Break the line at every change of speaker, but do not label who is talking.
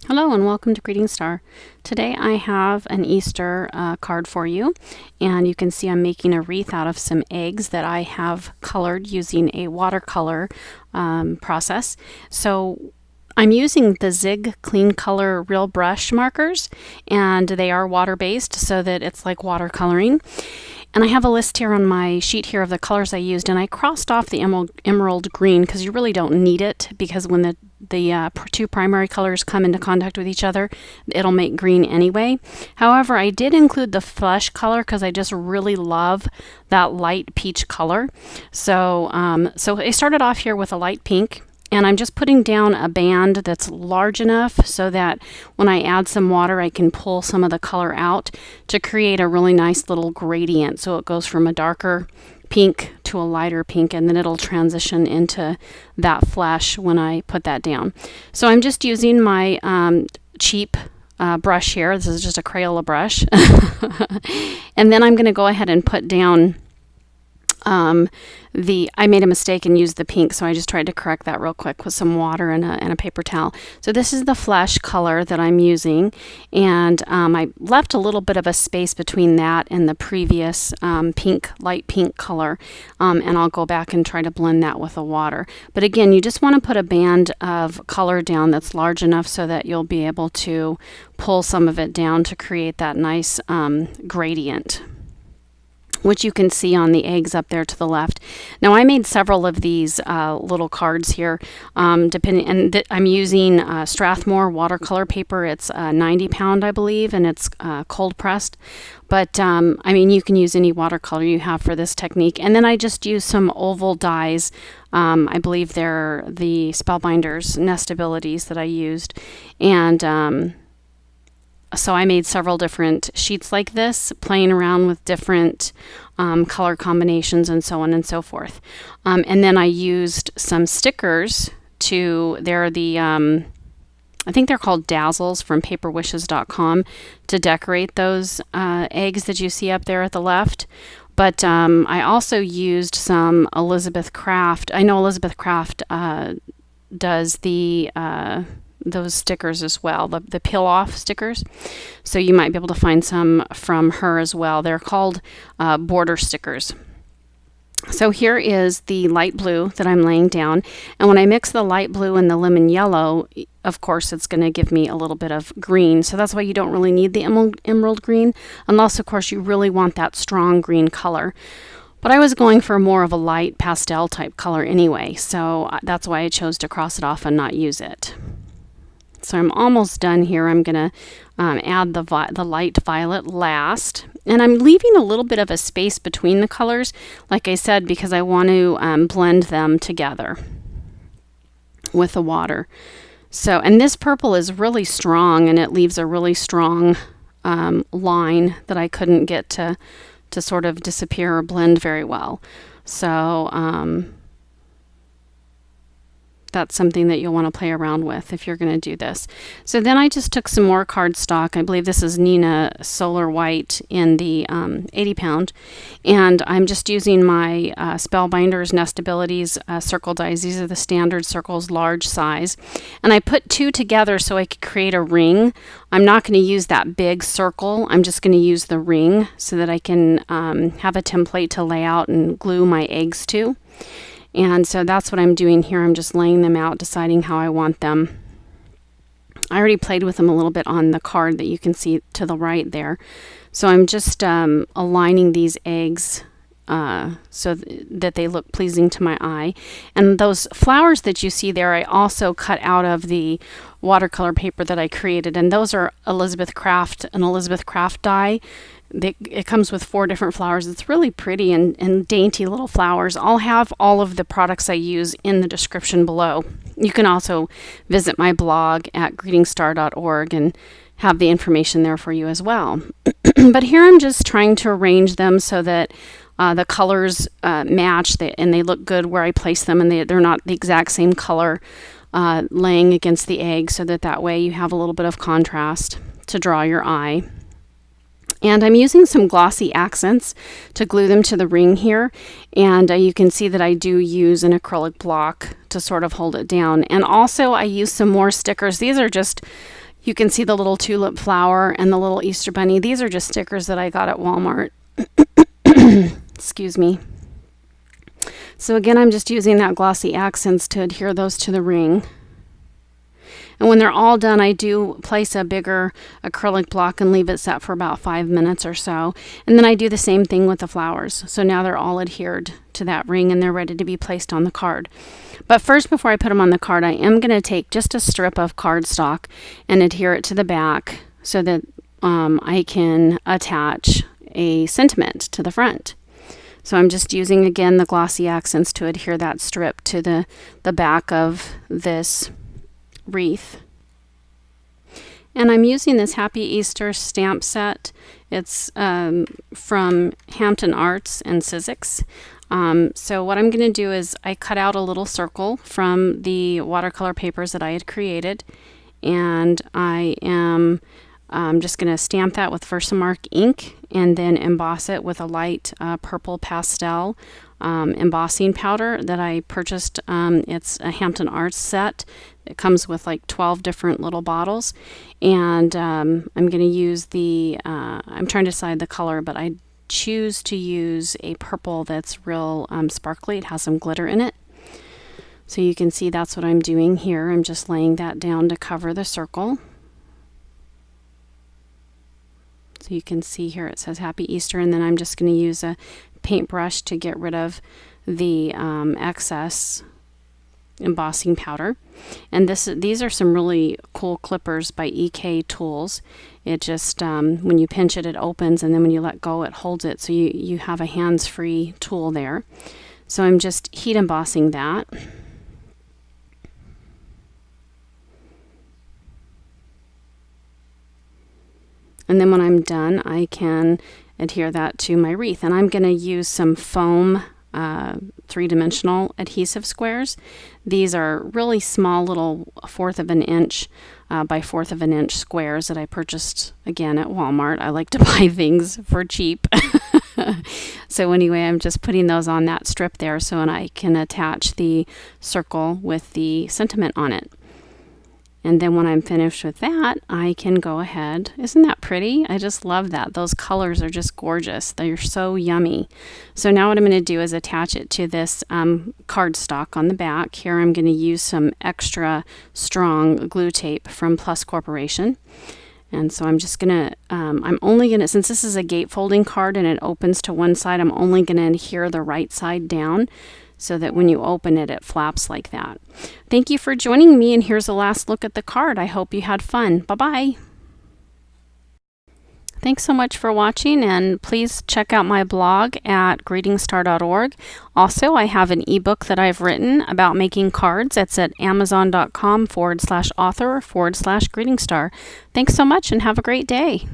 Hello and welcome to Greeting Star. Today I have an Easter card for you, and you can see I'm making a wreath out of some eggs that I have colored using a watercolor process. So I'm using the Zig Clean Color Real Brush markers, and they are water-based so that it's like watercoloring. And I have a list here on my sheet here of the colors I used, and I crossed off the emerald green because you really don't need it, because when the two primary colors come into contact with each other, it'll make green anyway. However, I did include the flesh color because I just really love that light peach color. So I started off here with a light pink, and I'm just putting down a band that's large enough so that when I add some water, I can pull some of the color out to create a really nice little gradient. So it goes from a darker pink to a lighter pink, and then it'll transition into that flesh when I put that down. So I'm just using my cheap brush here. This is just a Crayola brush. And then I'm going to go ahead and put down I made a mistake and used the pink, so I just tried to correct that real quick with some water and a paper towel. So this is the flesh color that I'm using, and I left a little bit of a space between that and the previous light pink color, and I'll go back and try to blend that with the water. But again, you just want to put a band of color down that's large enough so that you'll be able to pull some of it down to create that nice gradient, which you can see on the eggs up there to the left. Now I made several of these little cards here, I'm using Strathmore watercolor paper. It's 90 pound, I believe, and it's cold pressed. But I mean, you can use any watercolor you have for this technique. And then I just used some oval dies. I believe they're the Spellbinders Nestabilities that I used. And so I made several different sheets like this, playing around with different color combinations and so on and so forth. And then I used some stickers they're the, I think they're called Dazzles from paperwishes.com, to decorate those eggs that you see up there at the left. But I also used some Elizabeth Craft. I know Elizabeth Craft does those stickers as well, the peel off stickers, so you might be able to find some from her as well. They're called border stickers. So here is the light blue that I'm laying down, and when I mix the light blue and the lemon yellow, of course it's going to give me a little bit of green, so that's why you don't really need the emerald green, unless of course you really want that strong green color. But I was going for more of a light pastel type color anyway, so that's why I chose to cross it off and not use it. So I'm almost done here. I'm going to add the light violet last. And I'm leaving a little bit of a space between the colors, like I said, because I want to blend them together with the water. So, and this purple is really strong, and it leaves a really strong line that I couldn't get to sort of disappear or blend very well. So, that's something that you'll want to play around with if you're going to do this. So then I just took some more cardstock. I believe this is Nina Solar White in the 80 pound. And I'm just using my Spellbinders Nestabilities circle dies. These are the standard circles, large size. And I put two together so I could create a ring. I'm not going to use that big circle. I'm just going to use the ring so that I can have a template to lay out and glue my eggs to. And so that's what I'm doing here. I'm just laying them out, deciding how I want them. I already played with them a little bit on the card that you can see to the right there. So I'm just aligning these eggs so that they look pleasing to my eye. And those flowers that you see there, I also cut out of the watercolor paper that I created. And those are an Elizabeth Craft die. It comes with 4 different flowers. It's really pretty and dainty little flowers. I'll have all of the products I use in the description below. You can also visit my blog at greetingstar.org and have the information there for you as well. But here I'm just trying to arrange them so that the colors match and they look good where I place them, and they're not the exact same color laying against the egg, so that way you have a little bit of contrast to draw your eye. And I'm using some glossy accents to glue them to the ring here. And you can see that I do use an acrylic block to sort of hold it down. And also I use some more stickers. These are just You can see the little tulip flower and the little Easter bunny. These are just stickers that I got at Walmart. Excuse me. So again, I'm just using that glossy accents to adhere those to the ring. And when they're all done, I do place a bigger acrylic block and leave it set for about 5 minutes or so. And then I do the same thing with the flowers. So now they're all adhered to that ring and they're ready to be placed on the card. But first, before I put them on the card, I am going to take just a strip of cardstock and adhere it to the back so that I can attach a sentiment to the front. So I'm just using, again, the glossy accents to adhere that strip to the back of this wreath. And I'm using this Happy Easter stamp set. It's from Hampton Arts and Sizzix. So what I'm going to do is I cut out a little circle from the watercolor papers that I had created, and I am just going to stamp that with Versamark ink and then emboss it with a light purple pastel embossing powder that I purchased. It's a Hampton Arts set. It comes with like 12 different little bottles, and I'm going to use the, I'm trying to decide the color, but I choose to use a purple that's real sparkly. It has some glitter in it. So you can see that's what I'm doing here. I'm just laying that down to cover the circle. So you can see here it says Happy Easter, and then I'm just going to use a paintbrush to get rid of the excess embossing powder. And these are some really cool clippers by EK Tools. It just when you pinch it, it opens, and then when you let go, it holds it, so you have a hands-free tool there. So I'm just heat embossing that. And then when I'm done, I can adhere that to my wreath. And I'm going to use some foam three-dimensional adhesive squares. These are really small little 1/4 of an inch by 1/4 of an inch squares that I purchased, again, at Walmart. I like to buy things for cheap. So anyway, I'm just putting those on that strip there so I can attach the circle with the sentiment on it. And then when I'm finished with that, I can go ahead. Isn't that pretty? I just love that. Those colors are just gorgeous. They're so yummy. So now what I'm going to do is attach it to this cardstock on the back. Here I'm going to use some extra strong glue tape from Plus Corporation. And so I'm just going to, I'm only going to, since this is a gatefolding card and it opens to one side, I'm only going to adhere the right side down, so that when you open it, it flaps like that. Thank you for joining me, and here's a last look at the card. I hope you had fun. Bye-bye. Thanks so much for watching, and please check out my blog at greetingstar.org. Also, I have an ebook that I've written about making cards. It's at amazon.com/author/greetingstar. Thanks so much, and have a great day.